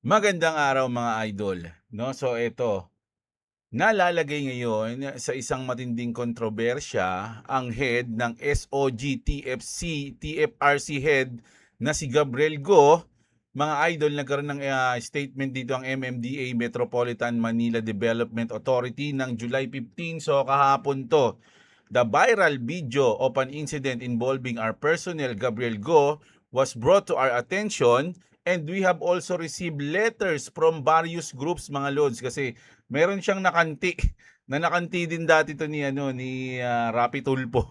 Magandang araw mga idol, 'no. So eto, nalalagay ngayon sa isang matinding kontrobersya ang head ng SOG TFRC head na si Gabriel Go. Mga idol, nagkaroon ng statement dito ang MMDA Metropolitan Manila Development Authority ng July 15. So kahapon 'to. The viral video of an incident involving our personnel, Gabriel Go, was brought to our attention, and we have also received letters from various groups, mga lods, kasi meron siyang nakanti na nakanti din dati to ni Rapi Tulpo.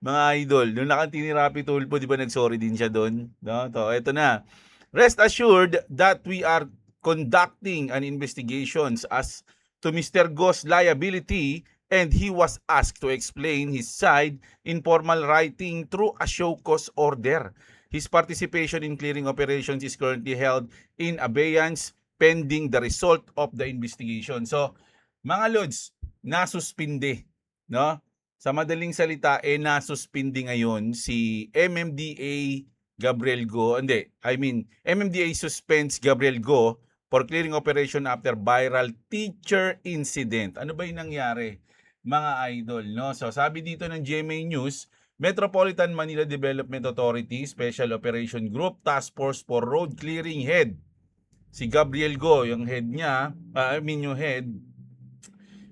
Mga idol, nung nakanti ni Rapi Tulpo, di ba nagsorry din siya doon? No? To, eto na. Rest assured that we are conducting an investigations as to Mr. Go's liability, and he was asked to explain his side in formal writing through a show cause order. His participation in clearing operations is currently held in abeyance pending the result of the investigation. So, mga lods, nasuspinde, no? Sa madaling salita, nasuspindi ngayon si MMDA Gabriel Go, MMDA suspends Gabriel Go for clearing operation after viral teacher incident. Ano ba yung nangyari, mga idol, no? So sabi dito ng GMA News, Metropolitan Manila Development Authority Special Operation Group Task Force for Road Clearing Head, si Gabriel Go, yung head niya, yung head,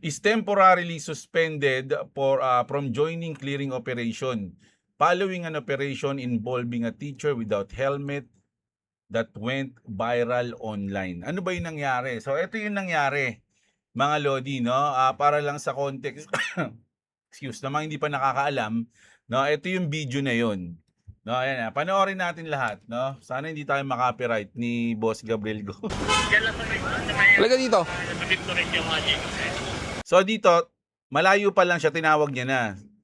is temporarily suspended from joining clearing operation following an operation involving a teacher without helmet that went viral online. Ano ba yung nangyari? So, ito yung nangyari, mga Lodi, no? Para lang sa context, excuse, naman hindi pa nakakaalam, no? Ito yung video na yun. No, ayan, panoorin natin lahat, no? Sana hindi tayo makopyright ni Boss Gabriel Go. Talaga dito. So dito, malayo pa lang siya, tinawag niya na.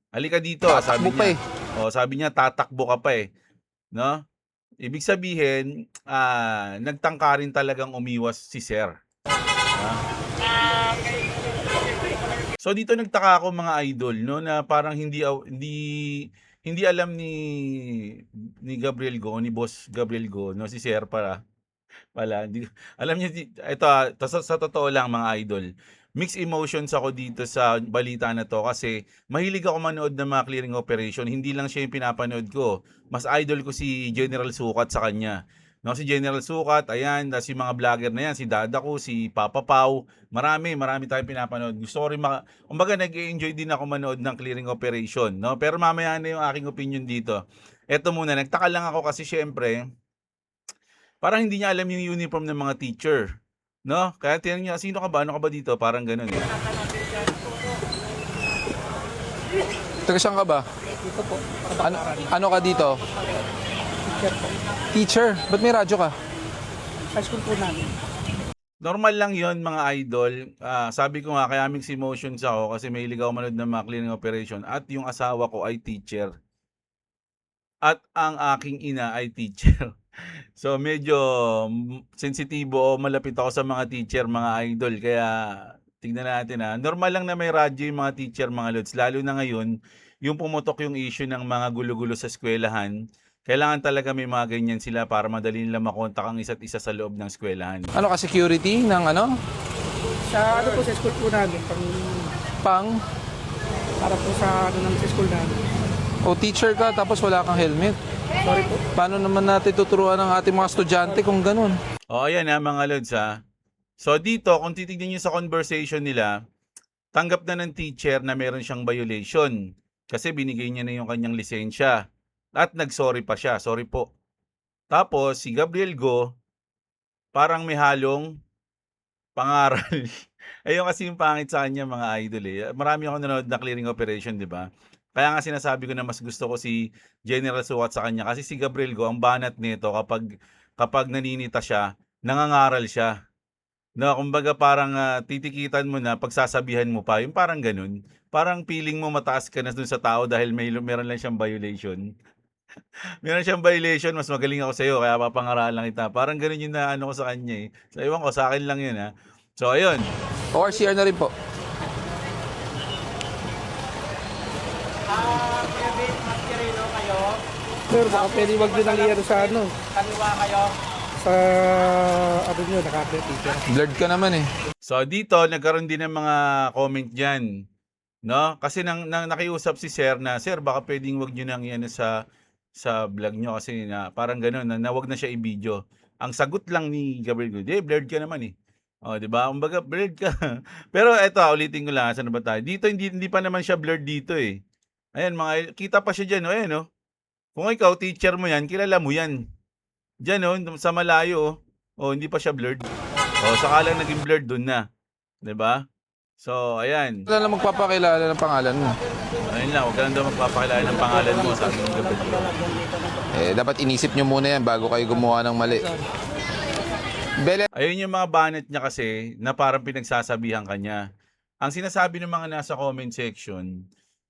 Halika dito, sabi Tatakbo pa niya. eh. Oh, sabi niya tatakbo ka pa eh, no? Ibig sabihin, nagtangka rin talagang umiwas si Sir. So dito nagtaka ako, mga idol, no, na parang hindi alam ni Gabriel Go, ni Boss Gabriel Go, no, si Sir pala, hindi alam niyo, ito sa totoo lang, mga idol, mixed emotions ako dito sa balita na to, kasi mahilig ako manood ng mga clearing operation. Hindi lang siya yung pinapanood ko, mas idol ko si General Sukat sa kanya, no? Si General Sukat, ayan, si mga vlogger na yan, si Dada ko, si Papa Pau, marami tayong pinapanood. Gusto ko rin kumbaga nag-enjoy din ako manood ng clearing operation, no? Pero mamaya na yung aking opinion dito. Eto muna, nagtaka lang ako kasi syempre, parang hindi niya alam yung uniform ng mga teacher, no? Kaya tinanong niya, sino ka ba? Ano ka ba dito? Parang ganun eh. Taga saan ka ba? Dito po, Ano ka dito? teacher po. Teacher. Ba't may radyo ka? Sa school po namin. Normal lang yon, mga idol. Sabi ko nga, kaya mixed emotions ako kasi mahilig ako manood ng mga cleaning operation at yung asawa ko ay teacher. At ang aking ina ay teacher. So medyo sensitibo o malapit ako sa mga teacher, mga idol. Kaya tignan natin normal lang na may radyo yung mga teacher, mga lods. Lalo na ngayon, yung pumutok yung issue ng mga gulo-gulo sa eskwelahan. Kailangan talaga may mga ganyan sila para madali nila makontak ang isa't isa sa loob ng eskwelahan. Ano ka, security ng ano? Sa po, sa school po namin, Pang? para po sa sa school namin. O teacher ka tapos wala kang helmet? Sorry po. Paano naman natin tuturuan ang ating mga estudyante kung ganun? O ayan mga lods So dito, kung titignan nyo sa conversation nila, tanggap na ng teacher na meron siyang violation kasi binigay niya na yung kanyang lisensya at nagsorry pa siya, sorry po. Tapos si Gabriel Go, parang may halong pangaral. Ayun kasi yung pangit sa kanya, mga idol eh. Marami akong nanonood na clearing operation, di ba? Kaya nga sinasabi ko na mas gusto ko si General Sukat sa kanya kasi si Gabriel Go, ang banat nito kapag naninita siya, nangangaral siya. No, kumbaga parang titikitan mo na, pagsasabihan mo pa, yung parang ganun. Parang feeling mo mataas ka na dun sa tao dahil meron lang siyang violation. Meron siyang violation, mas magaling ako sa'yo, kaya papangaralan kita. Parang ganun yung naano ko sa kanya eh. So, ewan ko, sa akin lang yun So, ayun. ORCR na rin po. Sir, baka pwede wag nyo nang iyan sa Kaliwa kayo. sa ano nyo, nakaka-teacher. Blurred ka naman eh. So dito nagkaroon din ng mga comment diyan, no? Kasi nang nakiusap si Sir na, "Sir, baka pwedeng wag niyo nang iano sa vlog niyo kasi na parang gano'n na wag na siya i-video." Ang sagot lang ni Gabriel Guo, blurred ka naman eh." Oh, 'di ba? Kumbaga blurred ka. Pero eto, ulitin ko lang, saan na ba tayo? Dito hindi pa naman siya blurred dito eh. Ayan mga kita pa siya diyan, oh, ayan oh. Kung ikaw teacher mo 'yan, kilala mo 'yan. Diyan oh, sa malayo oh. Oh, hindi pa siya blurred. Oh, saka lang naging blurred dun na. 'Di ba? So, ayan. Wala lang magpapakilala ng pangalan mo. Ayun lang, huwag ka lang daw magpapakilala ng pangalan mo, sabi ng Gabriel. Dapat inisip nyo muna yan bago kayo gumawa ng mali. Bele, Ayun yung mga banat niya kasi na parang pinagsasabihan kanya. Ang sinasabi ng mga nasa comment section,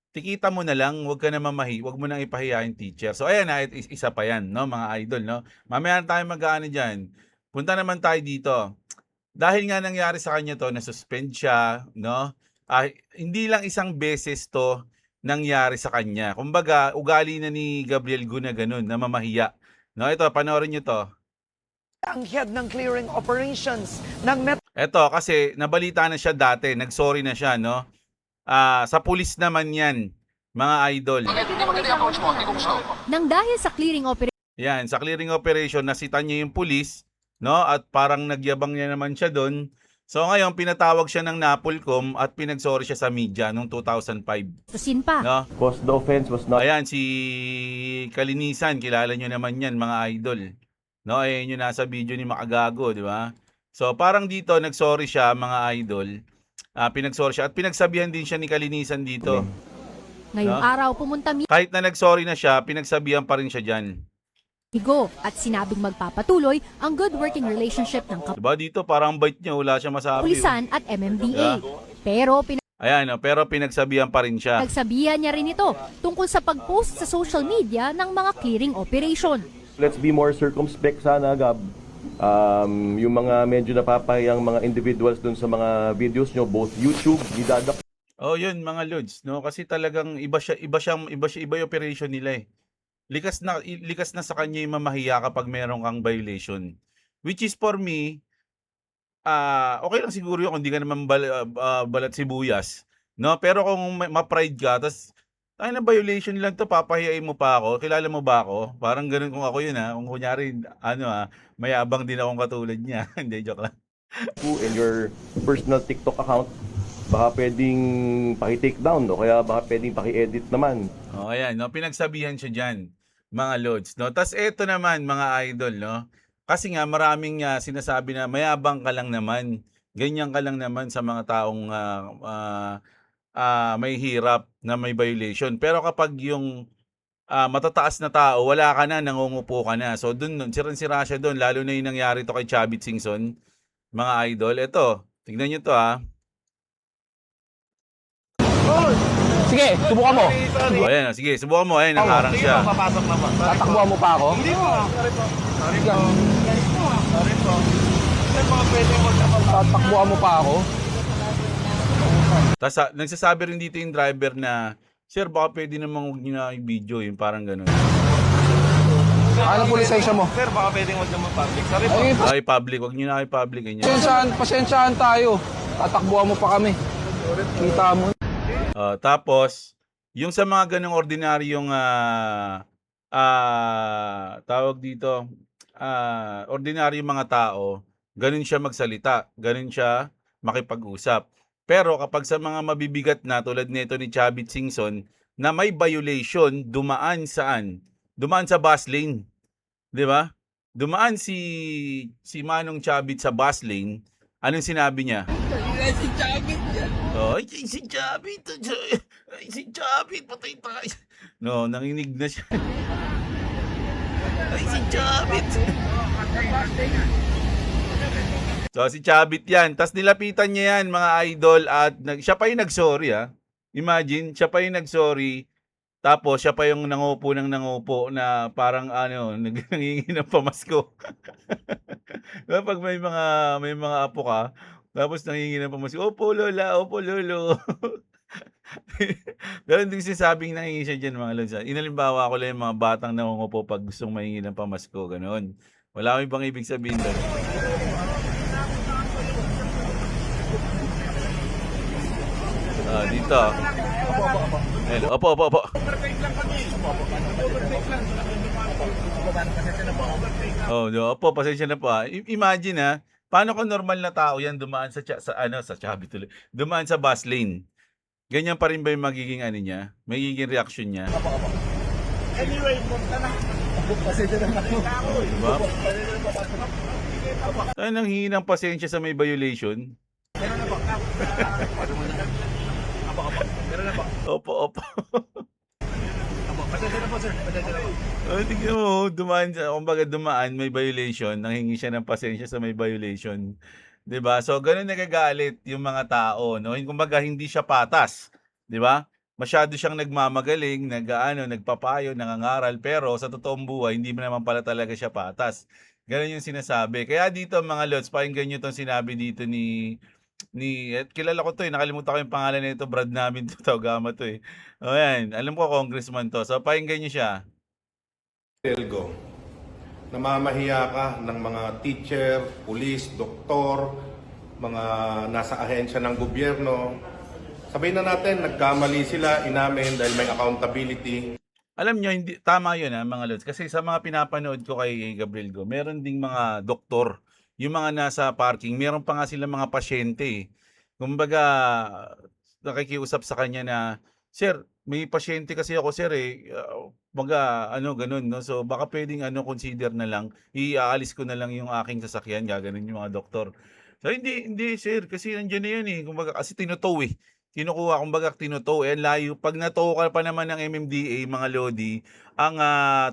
tikita mo na lang, huwag ka na huwag mo nang ipahiya yung teacher. So ayan na, isa pa yan, no, mga idol, no. Mamaya na tayo mag-aano diyan. Punta naman tayo dito. Dahil nga nangyari sa kanya to, na-suspend siya, no? Hindi lang isang beses to nangyari sa kanya. Kumbaga, ugali na ni Gabriel Guo na ganun, na mamahiya. No, ito, panoorin nyo to. Ang head ng clearing operations ng Metro Ito, kasi nabalita na siya dati, nag-sorry na siya, no? Sa pulis naman yan, mga idol. Nang dahil sa clearing operation Yan, sa clearing operation, nasitan niya yung pulis, no? At parang nagyabang niya naman siya doon. So ngayon, pinatawag siya ng Napolcom at pinagsorry siya sa media noong 2005. pa. No? Because the offense was not Ayan, si Kalinisan, kilala nyo naman yan, mga idol. No, ayan yung nasa video ni Makagago, di ba? So parang dito, nagsorry siya, mga idol. Pinagsorry siya at pinagsabihan din siya ni Kalinisan dito. Ngayong No? araw pumunta Kahit na nagsorry na siya, pinagsabihan pa rin siya dyan. Migo at sinabing magpapatuloy ang good working relationship ng Diba dito, parang bait niya, wala siya masabi. kapulisan at MMDA. Pero Ayan, pero pinagsabihan pa rin siya. pinagsabihan niya rin ito tungkol sa pag-post sa social media ng mga clearing operation. let's be more circumspect sana, Gab. Yung mga medyo napapahiyang mga individuals dun sa mga videos nyo, both YouTube, didadak Oh, yun mga lods, no? Kasi talagang iba yung operation nila eh. Likas na sa kanya yung mamahiya kapag meron kang violation. Which is for me, okay lang siguro yun kung hindi ka naman balat sibuyas, no? Pero kung ma-pride ka, tas ay na violation lang to, papahiyain mo pa ako, kilala mo ba ako? Parang ganun kung ako yun kung kunyari, mayabang din akong katulad niya. Hindi, joke lang. in your personal TikTok account, baka pwedeng paki-take down o kaya baka pwedeng paki-edit naman. Oh, ayan, no? Pinagsabihan siya dyan, mga lods, no? Tas eto naman, mga idol, no? Kasi nga, maraming sinasabi na mayabang ka lang naman, ganyan ka lang naman sa mga taong may hirap na may violation. Pero kapag yung matataas na tao, wala ka na, nangungupo ka na. So, dun, sirang-sira siya dun, lalo na yung nangyari to kay Chavit Singson, mga idol. Ito, tignan nyo to Sige, subukan mo. Oh, ayan, sige, subukan mo. Ayan, nakaharang siya. Tatakbuhan mo pa ako. Tatakbuhan mo pa ako. Tapos nagsasabi rin dito yung driver na, "Sir, baka pwede namang huwag nyo na i-video," yung parang ganun. Ano po lisensya mo? Ay, public, huwag nyo na i-public. Ganyan. Pasensyahan tayo. Tatakbuhan mo pa kami. Kita mo. Tapos, yung sa mga ganung ordinaryong tawag dito, ordinaryong mga tao, ganun siya magsalita, ganun siya makipag-usap. Pero kapag sa mga mabibigat na tulad nito ni Chavit Singson na may violation, dumaan saan? Dumaan sa bus lane. 'Di ba? Dumaan si Manong Chavit sa bus lane. Anong sinabi niya? Si Chavit yan. Oh, si Chavit. Ay, si Chavit, patay tayo. No, nanginig na siya. Ay, si Chavit. So, si Chavit yan. Tapos nilapitan niya yan, mga idol. At siya pa yung nag-sorry, Imagine, siya pa yung nag-sorry. Tapos, siya pa yung nangupo na parang nangingi ng pamasko. Kapag may mga apo ka, tapos nangingi ng pamasko, "Opo, lola. Opo, lolo." Pero hindi sinasabing nangingi siya dyan, mga lods. Inalimbawa ko lang yung mga batang nangungupo pag gustong mahingi ng pamasko, ganun. Wala mo ibang ibig sabihin doon. Dito. Hello. Opo. Opo, pasensya na po. Imagine paano kung normal na tao yan dumaan sa Chubby tuloy. Dumaan sa bus lane. Ganyan pa rin ba yung magiging niya? Magiging reaction niya? Anyway, punta na. Pasensya na ako. Diba? Tayo nang hingi ng pasensya sa may violation. Meron na ba? Meron na ba? Opo. Pasensya na po, sir. Pasensya na po. Tignan mo, dumaan, may violation, nanghingi siya ng pasensya sa may violation. 'Di ba? So, ganun nagagalit yung mga tao, no? Kumbaga, hindi siya patas. 'Di ba? Masyado siyang nagmamagaling, nagpapayo, nangangaral, pero sa totoong buhay, hindi naman pala talaga siya patas. Ganun yung sinasabi. Kaya dito, mga lods, pakinggan nyo itong sinabi dito kilala ko to nakalimutan ko yung pangalan nito, Brad namin to, Taugama to O yan, alam ko congressman to. So, pakinggan nyo siya. Delgo, namamahiya ka ng mga teacher, pulis, doktor, mga nasa ahensya ng gobyerno. Sabihin na natin, nagkamali sila, inamin dahil may accountability. Alam nyo, hindi, tama yun mga lods. Kasi sa mga pinapanood ko kay Gabriel Go, meron ding mga doktor, yung mga nasa parking, meron pa nga silang mga pasyente. Kumbaga, nakikiusap sa kanya na, sir, may pasyente kasi ako, sir ganun, no? So, baka pwedeng consider na lang, iaalis ko na lang yung aking sasakyan, gaganon yung mga doktor. So, hindi, sir, kasi nandiyan na yun Kumbaga, kasi tinutow Kinukuha, kumbaga, tinutow. Layo. Pag natow ka pa naman ng MMDA, mga lodi, ang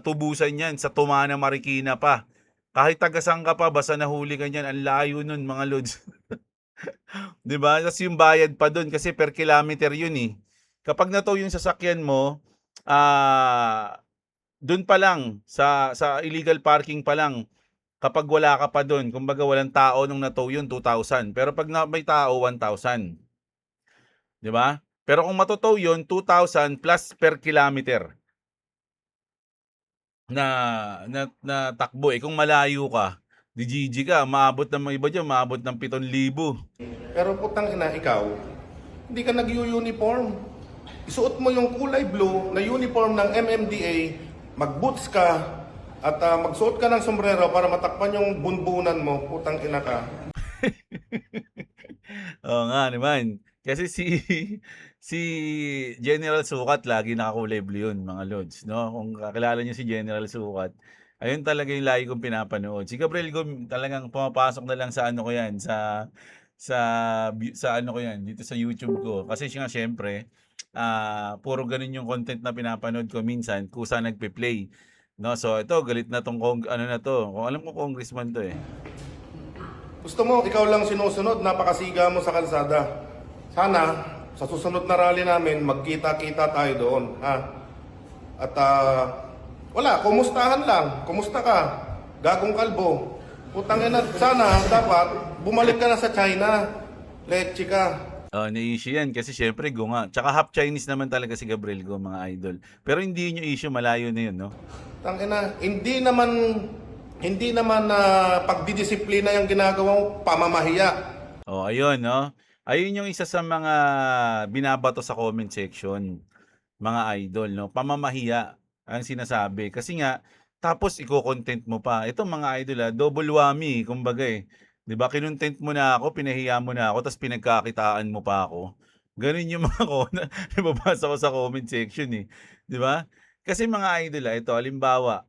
tubusan yan sa Tumana, Marikina pa. Kahit tagasang ka pa, basta nahuli ka niyan, ang layo nun, mga lods. Diba? Tapos yung bayad pa dun, kasi per kilometer yun Kapag natow yung sasakyan mo, dun pa lang, sa illegal parking pa lang, kapag wala ka pa dun, kumbaga walang tao nung natow yun, 2,000. Pero pag may tao, 1,000. 'Di ba? Pero kung matotow 'yon, 2,000 plus per kilometer na takbo kung malayo ka, di GG ka, maabot ng mga iba diyan, maabot ng 7,000. Pero putang ina, ikaw, hindi ka nag-uniform. Isuot mo yung kulay blue na uniform ng MMDA, mag-boots ka, at magsuot ka ng sombrero para matakpan yung bunbunan mo, putang ina ka. Oo nga naman. Kasi si General Sukat lagi nakakulay blue yun, mga lods, no? Kung kakilala niyo si General Sukat, ayun talaga yung lagi kong pinapanood. Si Gabriel Gom talagang pumapasok na lang sa ko yan, sa ko yan, dito sa YouTube ko. Kasi siya syempre, puro ganun yung content na pinapanood ko minsan, kusa nagpe-play. No, so ito galit na tong kung alam ko congressman to Gusto mo, ikaw lang sinusunod, napakasiga mo sa kalsada. Sana, sa susunod na rally namin, magkita-kita tayo doon. At wala, kumustahan lang. Kumusta ka? Gagong kalbo. Putang ina, sana, dapat, bumalik ka na sa China. Leche ka. Na-issue yan kasi syempre gunga. Tsaka half Chinese naman talaga si Gabriel Go, mga idol. Pero hindi yun yung issue, malayo na yun, no? Tangina, hindi naman pagdidisiplina yung ginagawa mo, pamamahiya. Ayun, no? Ayun yung isa sa mga binabato sa comment section, mga idol, no? Pamamahiya ang sinasabi. Kasi nga, tapos iko-content mo pa. Ito mga idol, double whammy, kumbaga 'Di ba? Kinontent mo na ako, pinahiya mo na ako, tapos pinagkakitaan mo pa ako. Ganun yung mga nababasa ko sa comment section 'Di ba? Kasi mga idol, ito, halimbawa,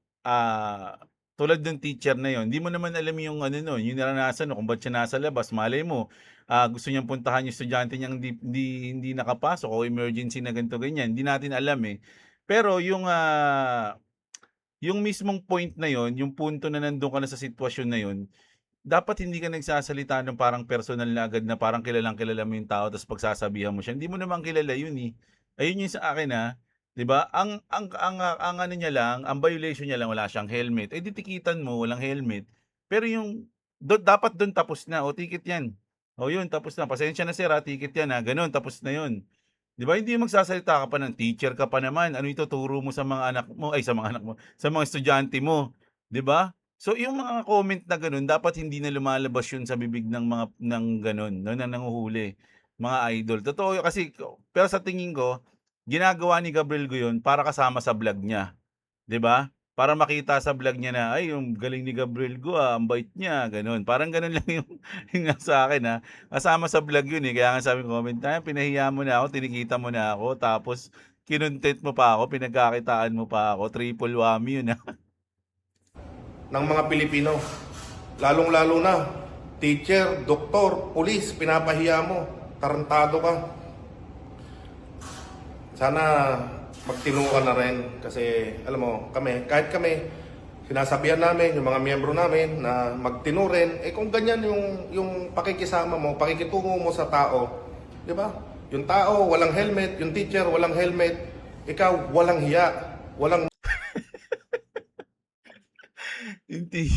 tulad ng teacher na yon, hindi mo naman alam yung yung naranasan kung ba't siya nasa labas. Malay mo, gusto niyang puntahan yung estudyante niyang hindi nakapasok o emergency na ganito ganyan. Hindi natin alam Pero yung mismong point na yon, yung punto na nandun ka na sa sitwasyon na yon, dapat hindi ka nagsasalita ng parang personal na agad na parang kilalang kilala mo yung tao tapos pagsasabihan mo siya. Hindi mo naman kilala yun Ayun yung sa akin 'di ba? Ang ano niya lang, ang violation niya lang wala siyang helmet. Di tikitan mo walang helmet. Pero yung dapat doon tapos na, o ticket 'yan. O yun, tapos na. Pasensya na sir, ticket 'yan Ganun, tapos na yun. 'Di ba? Hindi magsasalita ka pa ng teacher ka pa naman. Ano ituturo mo sa mga anak mo, sa mga estudyante mo, 'di ba? So yung mga comment na gano'n dapat hindi na lumalabas yun sa bibig ng mga ng gano'n 'no, na nanguhuli, mga idol. Totoo yun kasi pero sa tingin ko, ginagawa ni Gabriel Go yun para kasama sa vlog niya, 'di ba? Para makita sa vlog niya na, "Ay yung galing ni Gabriel Go, ang bait niya," gano'n. Parang gano'n lang yung yung nasa akin, kasama sa vlog yun, eh. Kaya nga sabi ko comment, pinahiya mo na ako, tinikita mo na ako, tapos kinontent mo pa ako, pinagkakitaan mo pa ako, triple whammy yun, ng mga Pilipino. Lalong-lalo na, teacher, doktor, pulis, pinapahiya mo. Tarantado ka. Sana magtino ka na rin kasi alam mo, kahit kami, sinasabihan namin, yung mga miyembro namin na magtino rin. Eh kung ganyan yung pakikisama mo, pakikitungo mo sa tao, di ba? Yung tao walang helmet, yung teacher walang helmet, ikaw walang hiya, walang Yung ti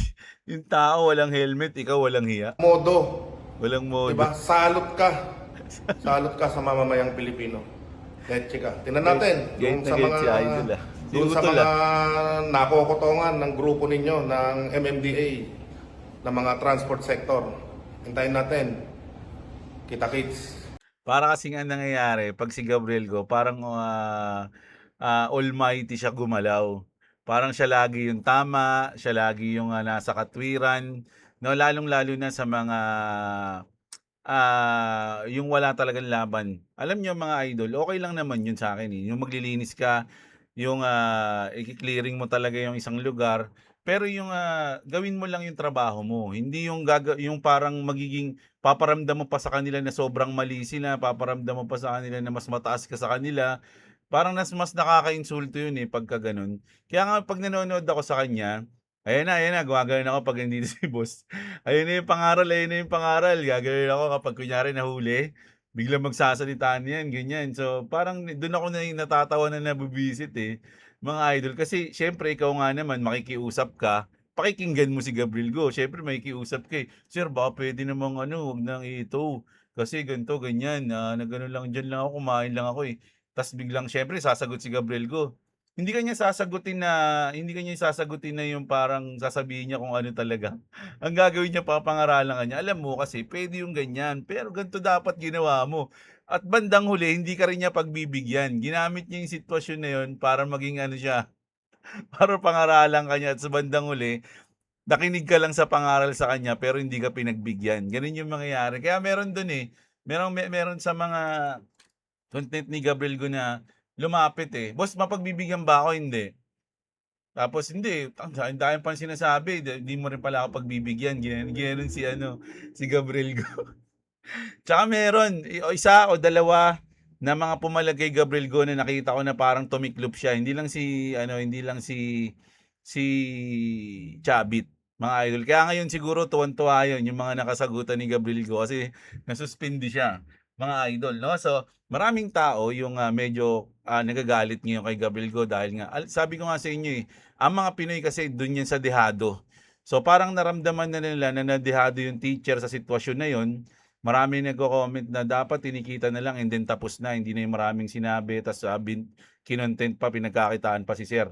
yung tao walang helmet, ikaw walang hiya, modo. walang modo. Diba? Salot ka. Salot ka sa mamamayang Pilipino. Leche ka. Tingnan natin. Gate na gate si Idol, Doon sa Sinutol, mga nakokotongan ng grupo ninyo, ng MMDA, ng mga transport sector. Hintayin natin. Kita-kits. Para kasing ang nangyayari 'pag si Gabriel Go parang, almighty siya gumalaw. Parang siya lagi yung tama, siya lagi yung, nasa katwiran, 'no, lalong-lalo na sa mga, yung wala talagang laban. Alam niyo mga idol, okey lang naman yun sa'kin, eh, yung maglilinis ka, yung, iki-clearing mo talaga yung isang lugar, pero yung, gawin mo lang yung trabaho mo. Hindi yung yung parang magiging paparamdam mo pa sa kanila na sobrang mali sila, paparamdam mo pa sa kanila na mas mataas ka sa kanila. Parang mas nakakainsulto yun, eh, pagka gano'n. Kaya nga 'pag nanonood ako sa kanya, ayan na gumagano'n ako 'pag nandito si boss. Ayun na yung pangaral, gagano'n ako kapag kunyari nahuli, biglang magsasalita na yan, ganyan. So, parang do'n ako na yung natatawa na nabubuwisit, eh, mga idol. Kasi siyempre ikaw nga naman makikiusap ka, pakikinggan mo si Gabriel Go. Siyempre makikiusap ka, eh, "Sir baka puwede namang ano, wag nang i-tow, kasi ganito, ganyan, nag-ano lang diyan lang ako, kumain lang ako, eh." Tas biglang siyempre sasagot si Gabriel Go. Hindi kanya sasagutin na yung parang sasabihin niya kung ano talaga. Ang gagawin niya papangaralan ka niya, "Alam mo kasi puwede yung ganyan, pero ganito dapat ginawa mo." At bandang huli hindi ka rin niya pagbibigyan. Ginamit niya yung sitwasyon na yun para maging ano siya, para pangaralan ka niya at sa bandang huli, nakinig ka lang sa pangaral sa kanya pero hindi ka pinagbigyan. Gano'n yung mangyayari. Kaya meron dun, eh, meron sa mga content ni Gabriel Go na lumapit, eh, "Boss mapagbibigyan ba ako?" "Hindi." Tapos, "Hindi, ang dami pang sinasabi, di mo rin pala ako pagbibigyan." Ginanon si ano, si Gabriel Go. Tsaka meron, o isa o dalawa na mga pumalag kay Gabriel Go na nakita ko na parang tumiklop siya. Hindi lang si Chabit, mga idol. Kaya ngayon siguro tuwang-tuwa yun, yung mga nakasagutan ni Gabriel Go kasi nasuspindi siya, mga idol, no? So, maraming tao yung medyo nagagalit ngayon kay Gabriel Go dahil nga, sabi ko nga sa inyo, eh, ang mga Pinoy kasi dun yan sa dehado. So, parang naramdaman na nila na nadehado yung teacher sa sitwasyon na yun. Marami nagko-comment na dapat tinikita na lang and then tapos na, hindi na yung maraming sinabi, tas kinontent pa, pinagkakitaan pa si sir.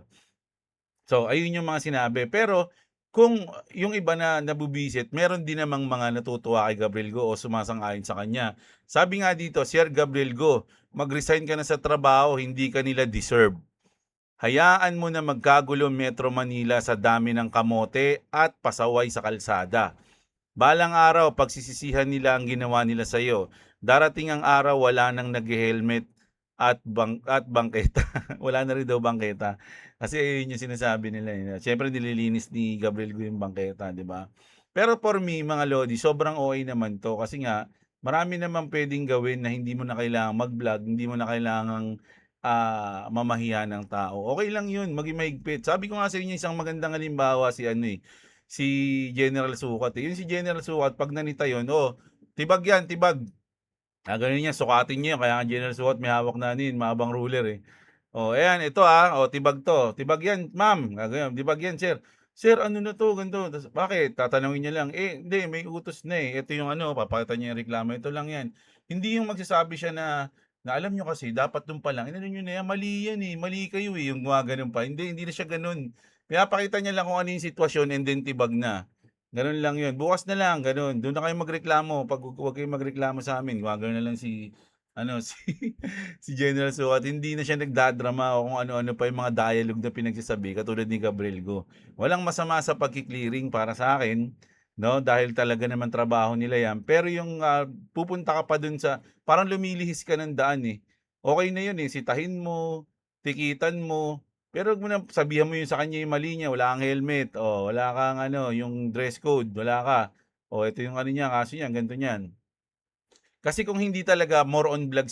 So, ayun yung mga sinabi. Pero kung yung iba na nabubisit, meron din namang mga natutuwa kay Gabriel Go o sumasang-ayon sa kanya. Sabi nga dito, "Sir Gabriel Go, mag-resign ka na sa trabaho, hindi ka nila deserve. Hayaan mo na magkagulo Metro Manila sa dami ng kamote at pasaway sa kalsada. Balang araw, pagsisisihan nila ang ginawa nila sa iyo. Darating ang araw, wala nang nag-helmet at bangketa." Wala na rin daw bangketa. Kasi yun yung sinasabi nila, eh. Siyempre nililinis ni Gabriel Go yung bangketa, di ba? Pero for me, mga lodi, sobrang OA naman to kasi nga marami namang pwedeng gawin na hindi mo na kailangang mag-vlog, hindi mo na kailangang mamahiya ng tao. Okay lang yun, maging mahigpit. Sabi ko nga sa inyo, isang magandang halimbawa si ano, eh, si General Sukat, eh. Yun si General Sukat, pag nanita yun, "Oh, tibag yan, tibag." Gano'n niya, sukatin niya, kaya nga General Sukat may hawak na ano yun, mahabang ruler, eh. "Oh, ayan, ito, tibag 'to. Tibag yan, ma'am." Gaganon, "Tibag yan, sir." "Sir, ano na 'to, ganito." Tas, "Bakit?" Tatanungin niya lang, "Eh, hindi, may utos na, eh. Ito yung ano," papakita niya yung reklamo, "Ito lang yan." Hindi yung magsasabi siya na alam niyo kasi dapat dun pa lang, inano niyo na yan, mali yan, eh, mali kayo, eh, yung gumaganon pa. Hindi na siya gano'n. Pinapakita niya lang kung ano yung sitwasyon and then tibag na. Gano'n lang 'yun. Bukas na lang gano'n, do'n na kayo magreklamo, 'pag huwag kayong magreklamo sa'min. Gumagano na lang si ano, si General Sukat. Hindi na siya nagdadrama o kung ano-ano pa yung mga dialogue na pinagsasabi katulad ni Gabriel Go. Walang masama sa pagki-clearing para sa akin, 'no, dahil talaga naman trabaho nila 'yan. Pero yung, pupunta ka pa do'n sa parang lumilihis ka ng daan, eh. Okey na 'yun, eh, sitahin mo, tikitan mo, pero wag mo na sabihan mo yung sa kanya yung mali niya, wala kang helmet, wala kang ano, yung dress code, wala ka. Ito yung ano niya, kaso niyan, ganito niyan. Kasi kung hindi talaga more on vlog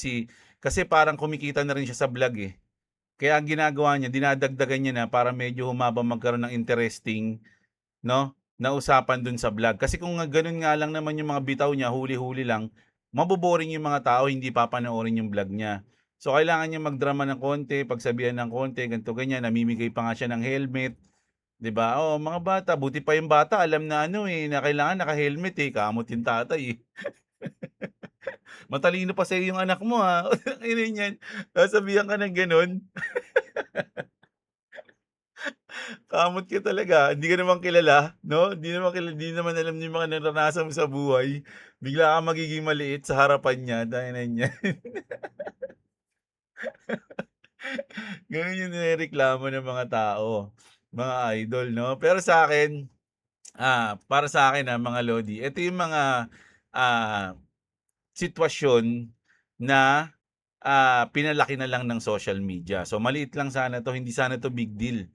kasi parang kumikita na rin siya sa vlog, eh. Kaya ang ginagawa niya, dinadagdagan niya na para medyo humaba magkaroon ng interesting, 'no, na usapan dun sa vlog. Kasi kung gano'n nga lang naman yung mga bitaw niya, huli-huli lang, maboboring yung mga tao, hindi papanoorin yung vlog niya. So, kailangan niya magdrama ng konti, pagsabihan ng konti, ganito, ganyan. Namimigay pa nga siya ng helmet, 'di ba? Oh, mga bata, buti pa yung bata alam na ano, eh, na kailangan naka-helmet, eh, kamot yung tatay, eh. "Matalino pa sa'yo yung anak mo, ha." Ina niyan, sasabihan ka ng gano'n. Kamot ka talaga, hindi ka naman kilala, 'no? Hindi naman alam yung mga naranasan mo sa buhay. Bigla kang magiging maliit sa harapan niya, ta'inan niyan. Gano'n yung nirereklamo ng mga tao, mga idol, 'no? Pero sa'kin, para sa'kin, mga lodi, ito yung mga, ah, sitwasyon na, pinalaki na lang ng social media. So, maliit lang sana 'to, hindi sana 'to big deal.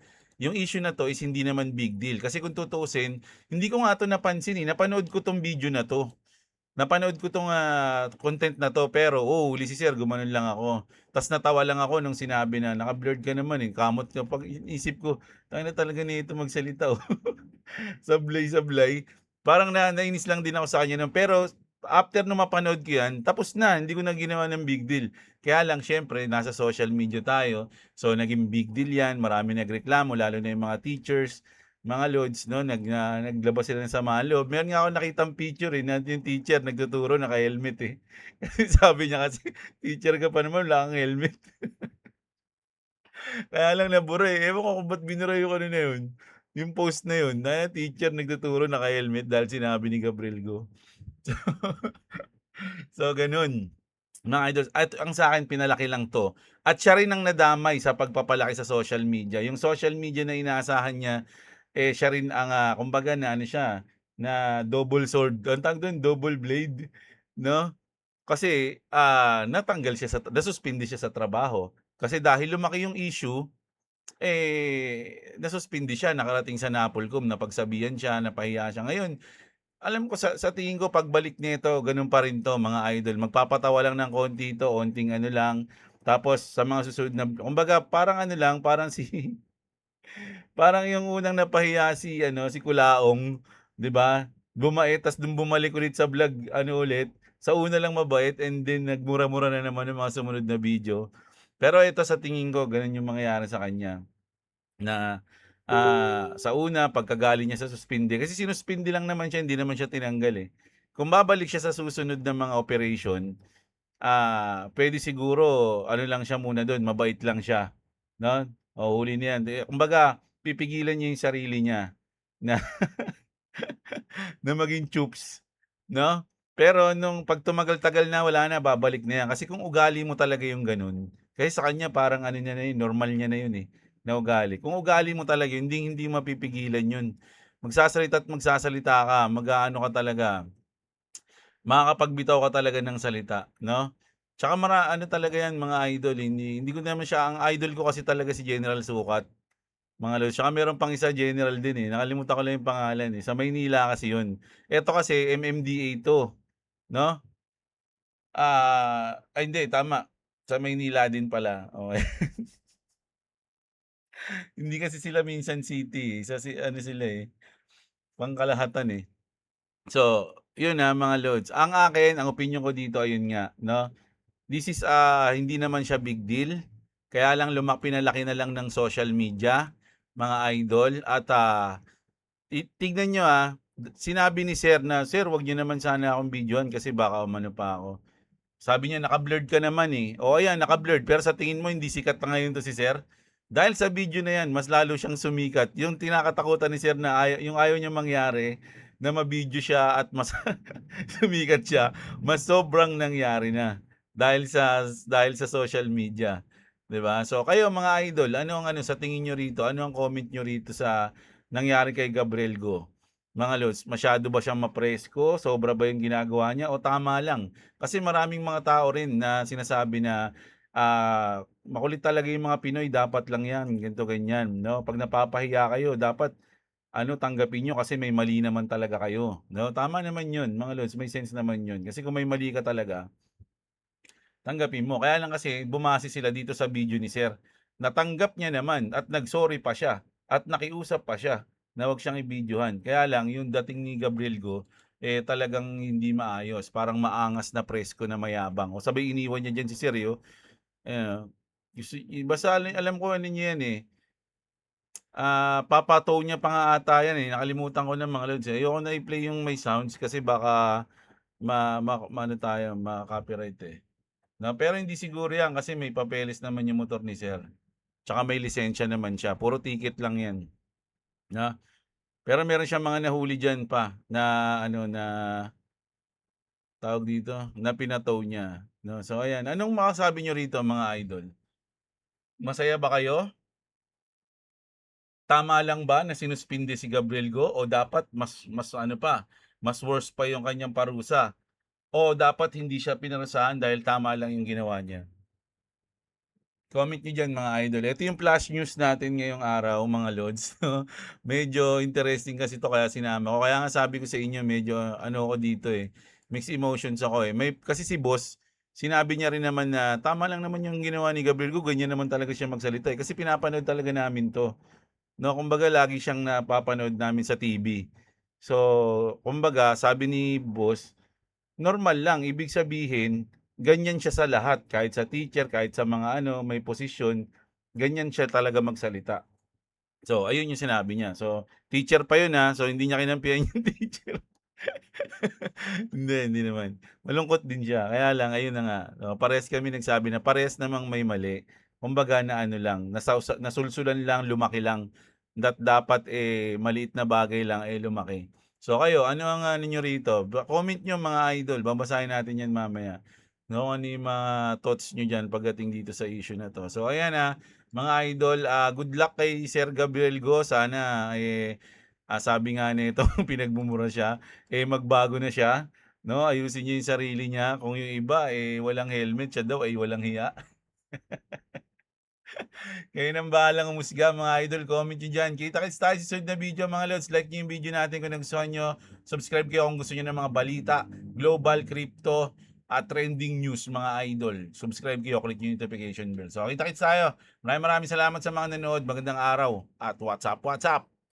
Yung issue na 'to is hindi naman big deal kasi kung tutuusin, hindi ko nga 'to napansin, eh, napanood ko 'tong video na 'to. Napanood ko 'tong, content na 'to pero, huli si sir gumanon lang ako. Ta's natawa lang ako nung sinabi na, "Naka-blurred ka naman, eh, kamot ka." 'Pag isip ko, tangina talaga nito magsalita, oh. Sablay-sablay. Parang nainis lang din ako sa kanya nun, pero after nung mapanood ko 'yan, tapos na, hindi ko na ginawa ng big deal. Kaya lang siyempre nasa social media tayo, so naging big deal 'yan, marami nagreklamo lalo na yung mga teachers, mga lods 'no, naglabas sila ng samaan loob. Meron nga akong nakitang picture, eh, na yung teacher nagtuturo naka-helmet, eh. Kasi sabi niya kasi, "Teacher ka pa naman wala kang helmet." Kaya lang nabura, eh. Ewan ko kung ba't binura yung ano na yun, yung post na yun, na teacher nagtuturo naka-helmet dahil sinabi ni Gabriel Go. So, gano'n, mga idols. At ang sa'kin pinalaki lang 'to at siya rin ang nadamay sa pagpapalaki sa social media. Yung social media na inaasahan niya, eh, siya rin ang, kumbaga na ano siya, na double sword, anong tawag dun, double blade, 'no? Kasi, natanggal siya nasuspindi siya sa trabaho. Kasi dahil lumaki yung issue, nasuspindi siya, nakarating sa NAPOLCOM, napagsabihan siya, napahiya siya. Ngayon, alam ko sa tingin ko pagbalik nito gano'n pa rin 'to mga idol, magpapatawa lang ng konti 'to, onting ano lang, tapos sa mga susunod na kumbaga parang ano lang, parang parang yung unang napahiya si ano, si Kulaong, 'di ba? Bumait ta's nung bumalik ulit sa vlog ano ulit, sa una lang mabait and then nagmura-mura na naman ng mga sumunod na video. Pero ito sa tingin ko gano'n yung mangyayari sa kanya na, sa una pagkagaling niya sa suspinde kasi sinuspinde lang naman siya, hindi naman siya tinanggal, eh. Kung babalik siya sa susunod na mga operation, puwede siguro ano lang siya muna do'n, mabait lang siya, 'no? Huli na 'yan. Kumbaga pipigilan niya yung sarili niya na na maging chups, 'no? Pero nung 'pag tumagal-tagal na, wala na, babalik na 'yan. Kasi kung ugali mo talaga yung gano'n, kasi sa kanya parang ano niya na yun, normal niya na yun, eh, na ugali. Kung ugali mo talaga yun, hindi mapipigilan yun. Magsasalita at magsasalita ka, mag-aano ka talaga, makakapagbitaw ka talaga ng salita, 'no? Tsaka ano talaga 'yan mga idol, hindi ko naman siya ang idol ko kasi talaga si General Sukat, mga lods. Tsaka meron pang isa general din, eh, nakalimutan ko lang yung pangalan, eh, sa Maynila kasi yun. Eto kasi MMDA 'to, 'no? Ay hindi tama, sa Maynila din pala, okey. Hindi kasi sila Minsan City, eh, ano sila, eh, pangkalahatan, eh. So, yun, mga lods. Ang akin, ang opinyon ko dito ayun nga, 'no, this is, hindi naman siya big deal, kaya lang pinalaki na lang ng social media, mga idol at, tignan niyo, sinabi ni sir na, "Sir, 'wag niyo naman sana akong videohan kasi baka umano pa ako." Sabi niya, "Naka-blurred ka naman, eh." O ayan, naka-blurred pero sa tingin mo hindi sikat na ngayon 'to si sir? Dahil sa video na yan, mas lalo siyang sumikat. Yung tinakatakutan ni Sir na yung ayaw niya mangyari, na mabidyo siya at mas sumikat siya, mas sobrang nangyari na dahil sa social media, 'di ba? So kayo mga idol, ano ang sa tingin niyo rito? Ano ang comment niyo rito sa nangyari kay Gabriel Go? Mga lods, masyado ba siyang mapresko? Sobra ba yung ginagawa niya o tama lang? Kasi maraming mga tao rin na sinasabi na makulit talaga yung mga Pinoy, dapat lang yan, ganito ganyan, no? Pag napapahiya kayo, dapat tanggapin nyo kasi may mali naman talaga kayo, no? Tama naman yun, mga lods, may sense naman yun. Kasi kung may mali ka talaga, tanggapin mo. Kaya lang kasi bumase sila dito sa video ni Sir. Natanggap niya naman at nagsorry pa siya at nakiusap pa siya na wag siyang i-videohan. Kaya lang yung dating ni Gabriel Go talagang hindi maayos. Parang maangas na presko na mayabang. O sabay iniwan niya diyan si Sir, basta alam ko ano niya yan papatow niya pa nga ata yan nakalimutan ko na mga lods ayoko na i-play yung may sounds kasi baka ano tayo, ma-copyright no, pero hindi siguro yan kasi may papeles naman yung motor ni Sir. Tsaka may lisensya naman siya. Puro ticket lang yan. No? Pero meron siyang mga nahuli dyan pa na na tawag dito, na pinatow niya. No? So ayan, anong makasabi nyo rito mga idol? Masaya ba kayo? Tama lang ba na sinuspinde si Gabriel Go o dapat mas mas worse pa yung kanyang parusa? O dapat hindi siya pinarusahan dahil tama lang yung ginawa niya? Comment nyo dyan mga idol. Ito yung flash news natin ngayong araw mga lods. Medyo interesting kasi to kaya sinama ko. Kaya nga sabi ko sa inyo medyo ako dito mixed emotions ako kasi si boss, sinabi niya rin naman na tama lang naman yung ginawa ni Gabriel Go. Ganyan naman talaga siya magsalita kasi pinapanood talaga namin to. No, kumbaga lagi siyang napapanood namin sa TV. So, kumbaga sabi ni boss, normal lang, ibig sabihin, ganyan siya sa lahat, kahit sa teacher, kahit sa mga may posisyon, ganyan siya talaga magsalita. So, ayun yung sinabi niya. So, teacher pa yun so hindi niya kinampihan yung teacher. Hindi naman. Malungkot din siya. Kaya lang, ayun na nga. So, pares kami nagsabi na pares namang may mali. Kumbaga na lang, nasulsulan lang, lumaki lang. Dapat maliit na bagay lang lumaki. So kayo, ano ang ninyo rito? Comment nyo mga idol, babasahin natin yan mamaya. No, ano yung mga thoughts nyo dyan pagdating dito sa issue na to. So ayan mga idol, good luck kay Sir Gabriel Go. Sana sabi nga nito, pinagmumura siya, magbago na siya. No, ayusin niya yung sarili niya. Kung yung iba walang helmet, siya daw ay walang hiya. Kayo nang bahalang umusga mga idol, comment nyo dyan. Kita-kits tayo sa sunod na video mga lods. Like nyo yung video natin kung nagustuhan nyo. Subscribe kayo kung gusto nyo ng mga balita, global, crypto, at trending news mga idol. Subscribe kayo, click yung notification bell. So kita-kits tayo. Maraming salamat sa mga nanood. Magandang araw at what's up, what's up?